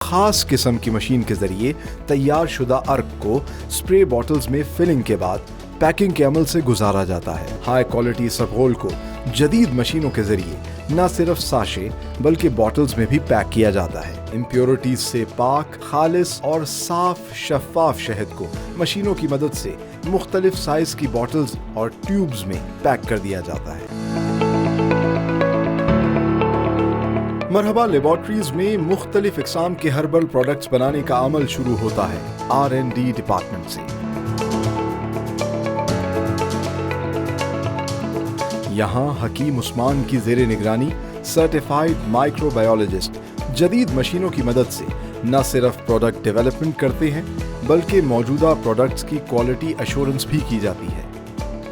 खास किस्म की मशीन के जरिए तैयार शुदा अर्क को स्प्रे बॉटल्स में फिलिंग के बाद पैकिंग के अमल से गुजारा जाता है। हाई क्वालिटी इसबगोल को जदीद मशीनों के जरिए न सिर्फ साशे बल्कि बॉटल्स में भी पैक किया जाता है। इम्प्योरिटीज से पाक, खालिस और साफ शफाफ शहद को मशीनों की मदद से मुख्तलिफ साइज की बॉटल्स और ट्यूब्स में पैक कर दिया जाता है। मरहबा लेबॉर्ट्रीज में मुख्तलिफ इकसाम के हर्बल प्रोडक्ट्स बनाने का अमल शुरू होता है R&D डिपार्टमेंट से। यहाँ हकीम उस्मान की जेर निगरानी सर्टिफाइड माइक्रोबायोलॉजिस्ट जदीद मशीनों की मदद से न सिर्फ प्रोडक्ट डेवलपमेंट करते हैं बल्कि मौजूदा प्रोडक्ट्स की क्वालिटी एश्योरेंस भी की जाती है।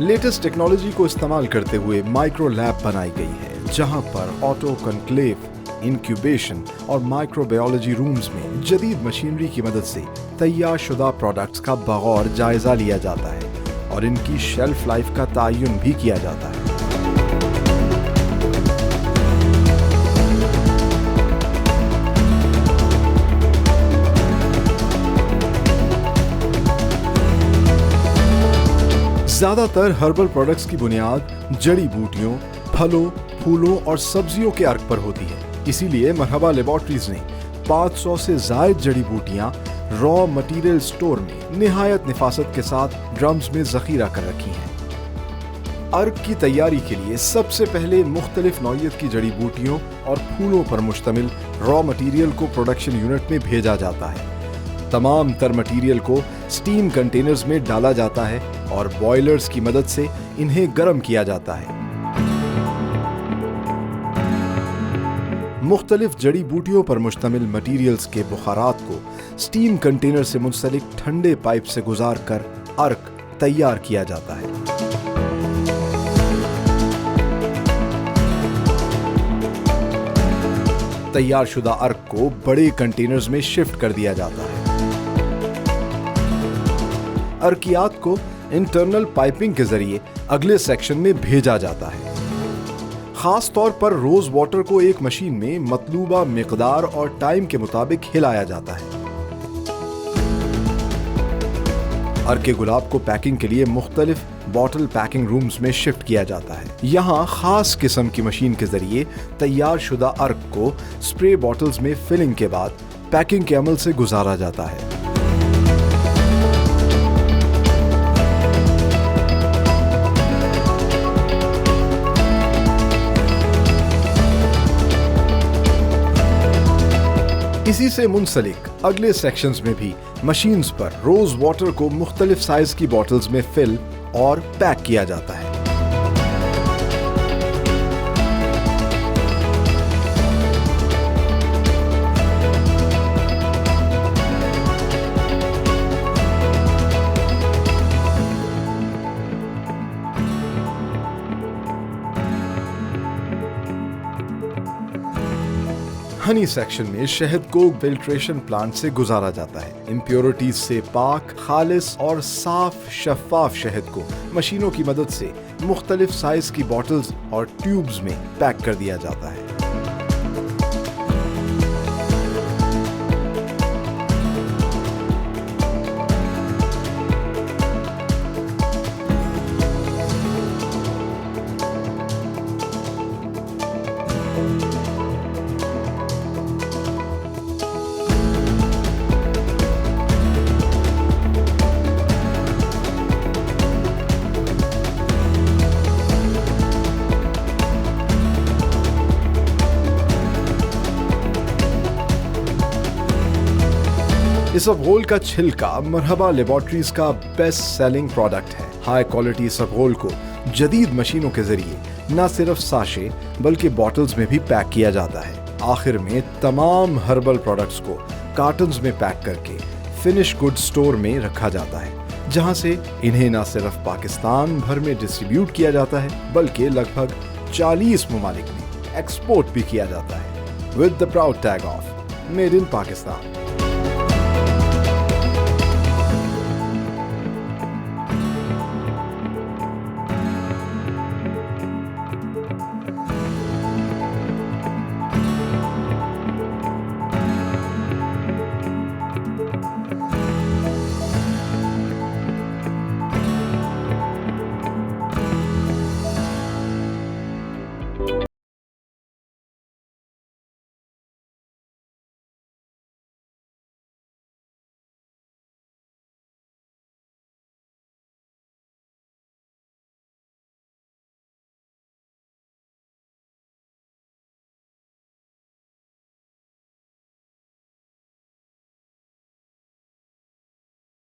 लेटेस्ट टेक्नोलॉजी को इस्तेमाल करते हुए माइक्रो लैब बनाई गई है जहाँ पर ऑटो कॉन्क्लेव, इंक्यूबेशन और माइक्रोबायोलॉजी रूम्स में जदीद मशीनरी की मदद से तैयार शुदा प्रोडक्ट्स का बगौर जायजा लिया जाता है और इनकी शेल्फ लाइफ का तयन भी किया जाता है। ज्यादातर हर्बल प्रोडक्ट्स की बुनियाद जड़ी बूटियों, फलों, फूलों और सब्जियों के अर्क पर होती है। इसीलिए मरहबा लेबॉर्ट्रीज ने 500 से जायद जड़ी बूटियां रॉ मटेरियल स्टोर में निहायत निफासत के साथ ड्रम्स में जखीरा कर रखी हैं। अर्क की तैयारी के लिए सबसे पहले मुख्तलिफ नौइयत की जड़ी बूटियों और फूलों पर मुश्तमिल रॉ मटेरियल को प्रोडक्शन यूनिट में भेजा जाता है। तमाम तर मटेरियल को स्टीम कंटेनर्स में डाला जाता है और बॉयलर्स की मदद से इन्हें गर्म किया जाता है। मुख्तलिफ जड़ी बूटियों पर मुश्तमिल मटेरियल्स के बुखारात को स्टीम कंटेनर से मुंसलिक ठंडे पाइप से गुजार कर अर्क तैयार किया जाता है। तैयार शुदा अर्क को बड़े कंटेनर्स में शिफ्ट कर दिया जाता है। अर्कियात को इंटरनल पाइपिंग के जरिए अगले सेक्शन में भेजा जाता है। खास तौर पर रोज वाटर को एक मशीन में मतलूबा मिकदार और टाइम के मुताबिक हिलाया जाता है। अर्के गुलाब को पैकिंग के लिए मुख्तलिफ बॉटल पैकिंग रूम्स में शिफ्ट किया जाता है। यहाँ खास किस्म की मशीन के जरिए तैयार शुदा अर्क को स्प्रे बॉटल्स में फिलिंग के बाद पैकिंग के अमल से गुजारा जाता है। इसी से मुंसलिक अगले सेक्शंस में भी मशीन्स पर रोज वाटर को मुख्तलिफ साइज की बॉटल्स में फिल और पैक किया जाता है। हनी सेक्शन में शहद को फिल्ट्रेशन प्लांट से गुजारा जाता है। इम्प्योरिटीज से पाक, खालिस और साफ शफाफ शहद को मशीनों की मदद से मुख्तलिफ साइज की बॉटल्स और ट्यूब्स में पैक कर दिया जाता है। इसबगोल का छिलका मरहबा लेबॉर्ट्रीज का बेस्ट सेलिंग प्रोडक्ट है। हाई क्वालिटी इसबगोल को जदीद मशीनों के जरिए न सिर्फ साशे बल्कि बॉटल्स में भी पैक किया जाता है। आखिर में तमाम हर्बल प्रोडक्ट्स को कार्टन्स में पैक करके फिनिश गुड स्टोर में रखा जाता है, जहां से इन्हें न सिर्फ पाकिस्तान भर में डिस्ट्रीब्यूट किया जाता है बल्कि लगभग 40 ममालिक में एक्सपोर्ट भी किया जाता है with the proud tag of made in Pakistan.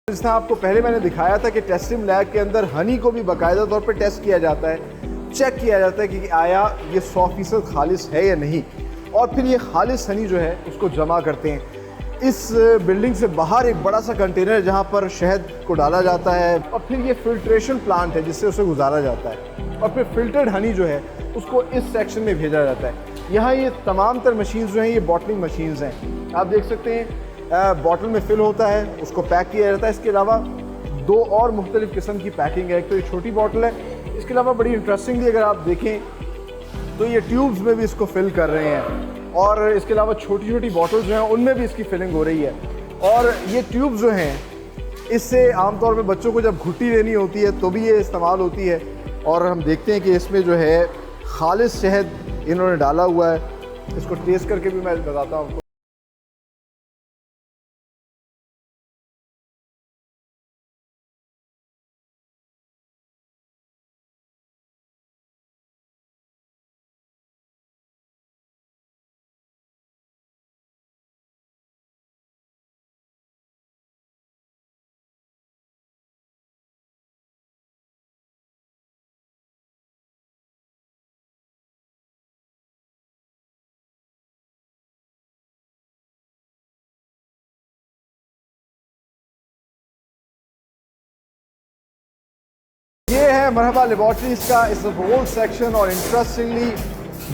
जिस तरह आपको पहले मैंने दिखाया था कि टेस्टिंग लैब के अंदर हनी को भी बाकायदा तौर पर टेस्ट किया जाता है, चेक किया जाता है कि आया ये 100% खालिस है या नहीं, और फिर ये खालिस हनी जो है उसको जमा करते हैं। इस बिल्डिंग से बाहर एक बड़ा सा कंटेनर है जहाँ पर शहद को डाला जाता है, और फिर ये फिल्ट्रेशन प्लांट है जिससे उसे गुजारा जाता है, और फिर फिल्टर्ड हनी जो है उसको इस सेक्शन में भेजा जाता है। यहाँ ये तमाम तर मशीन्स जो हैं ये बॉटलिंग मशीन्स हैं। आप देख सकते हैं बॉटल में फिल होता है, उसको पैक किया जाता है। इसके अलावा 2 और मुख्तलिफ़ किस्म की पैकिंग है। एक तो ये छोटी बॉटल है, इसके अलावा बड़ी इंटरेस्टिंगली अगर आप देखें तो ये ट्यूब्स में भी इसको फिल कर रहे हैं, और इसके अलावा छोटी छोटी बॉटल्स जो हैं उनमें भी इसकी फिलिंग हो रही है। और ये ट्यूब्स जो हैं इससे आमतौर पर बच्चों को जब घुट्टी देनी होती है तो भी ये इस्तेमाल होती है। और हम देखते हैं कि इसमें जो है खालिस शहद इन्होंने डाला हुआ है। इसको टेस्ट करके भी मैं बताता हूँ आपको। ये है मरहबा लेबॉर्ट्रीज़ का इसबगोल सेक्शन, और इंटरेस्टिंगली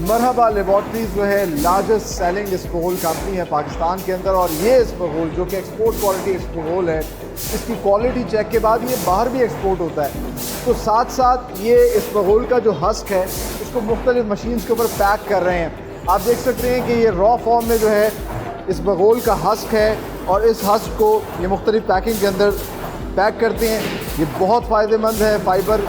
मरहबा लेबॉर्ट्रीज़ जो है लार्जेस्ट सेलिंग इसबगोल कंपनी है पाकिस्तान के अंदर। और ये इसबगोल जो कि एक्सपोर्ट क्वालिटी इसबगोल है, इसकी क्वालिटी चेक के बाद ये बाहर भी एक्सपोर्ट होता है। तो साथ साथ ये इसबगोल का जो हस्क है इसको मुख्तलिफ मशीन्स के ऊपर पैक कर रहे हैं। आप देख सकते हैं कि ये रॉ फॉर्म में जो है इसबगोल का हस्क है, और इस हस्क को ये मुख्तलिफ पैकिंग के अंदर पैक करते हैं। ये बहुत फ़ायदेमंद है फाइबर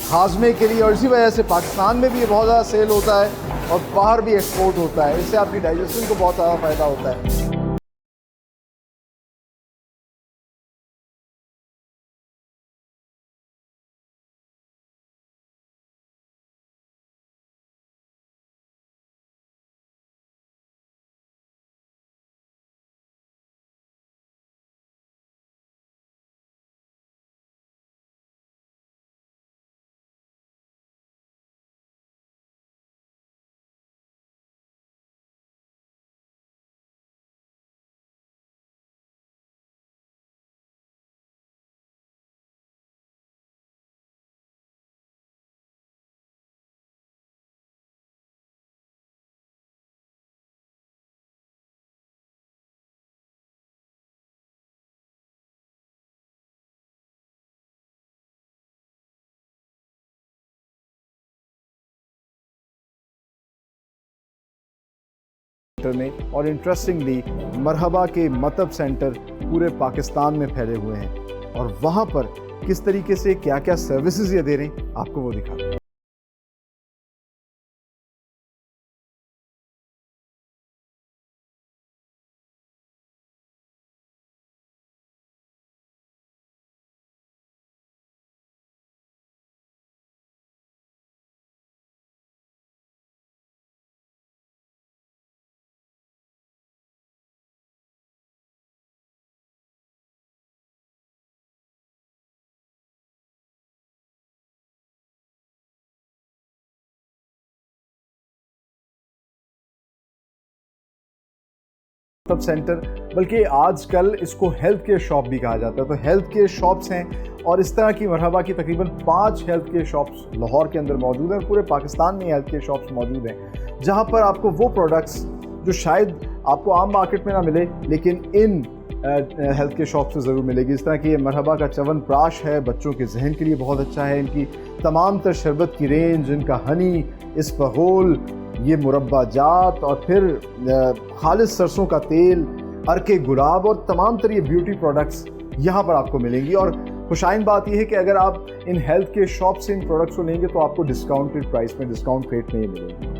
हाजमे के लिए, और इसी वजह से पाकिस्तान में भी ये बहुत ज़्यादा सेल होता है और बाहर भी एक्सपोर्ट होता है। इससे आपकी डाइजेशन को बहुत ज़्यादा फ़ायदा होता है। में और इंटरेस्टिंगली मरहबा के मतब सेंटर पूरे पाकिस्तान में फैले हुए हैं, और वहाँ पर किस तरीके से क्या क्या सर्विसेज ये दे रहे हैं आपको वो दिखाते हैं। सब सेंटर, बल्कि आजकल इसको हेल्थ केयर शॉप भी कहा जाता है। तो हेल्थ केयर शॉप्स हैं, और इस तरह की मरहबा की तकरीबन 5 हेल्थ केयर शॉप्स लाहौर के अंदर मौजूद हैं। पूरे पाकिस्तान में हेल्थ केयर शॉप्स मौजूद हैं जहां पर आपको वो प्रोडक्ट्स जो शायद आपको आम मार्केट में ना मिले लेकिन इन हेल्थ केयर शॉप से ज़रूर मिलेगी। इस तरह की ये मरहबा का च्यवनप्राश है, बच्चों के जहन के लिए बहुत अच्छा है। इनकी तमाम तर शरबत की रेंज, इनका हनी, इसबगोल, ये मुरब्बा जात, और फिर खालिस सरसों का तेल, अर्के गुलाब, और तमाम तरह ये ब्यूटी प्रोडक्ट्स यहाँ पर आपको मिलेंगी। और खुशाइन बात यह है कि अगर आप इन हेल्थ केयर शॉप से इन प्रोडक्ट्स को लेंगे तो आपको डिस्काउंटेड प्राइस में, डिस्काउंट रेट में ये मिलेंगे।